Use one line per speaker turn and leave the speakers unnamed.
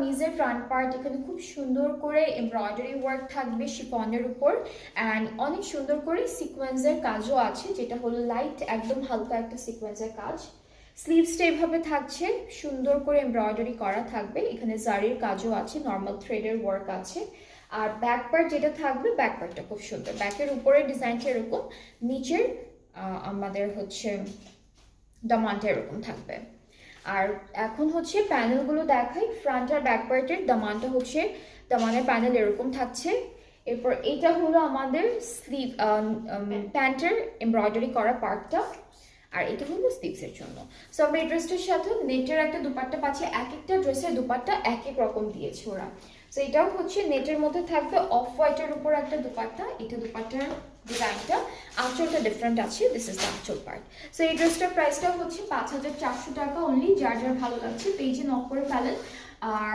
কামিজের front part, এখানে খুব সুন্দর করে এমব্রয়ডারি ওয়ার্ক থাকবে শিফনের উপর, অ্যান্ড অনেক সুন্দর করে সিকোয়েন্সের কাজও আছে, যেটা হলো লাইট একদম হালকা একটা সিকোয়েন্সের কাজ। স্লিভসটা এভাবে থাকছে, সুন্দর করে এমব্রয়ডারি করা থাকবে, এখানে জারির কাজও আছে, নর্মাল থ্রেডের ওয়ার্ক আছে। আর ব্যাক পার্ট যেটা থাকবে, ব্যাক পার্টটা খুব সুন্দর, ব্যাকের উপরে ডিজাইনটা এরকম, নিচের আমাদের হচ্ছে দামানটা এরকম থাকবে। আর এখন হচ্ছে প্যানেলগুলো দেখাই, ফ্রন্ট আর ব্যাক পার্টের দামানটা হচ্ছে, দামানের প্যানেল এরকম থাকছে। এরপর এটা হলো আমাদের স্লিভ প্যান্টের এমব্রয়ডারি করা পার্টটা, আর এটা হলো স্লিভসের জন্য। সো আমরা এই ড্রেসটার সাথে নেটের একটা দুপাট্টা পাচ্ছি, এক একটা ড্রেসের দুপাট্টা এক এক রকম দিয়েছে ওরা। সো এটাও হচ্ছে নেটের মধ্যে থাকবে, অফ হোয়াইটের উপর একটা দুপাট্টা, এটা দুপাট্টার ডিজাইনটা, আঁচলটা ডিফারেন্ট আছে, দিস ইজ দ্য আঁচল পার্ট। সো এই ড্রেসটার প্রাইসটা হচ্ছে 5400 টাকা অনলি। যার যার ভালো লাগছে পেজে নক করে ফেলেন। আর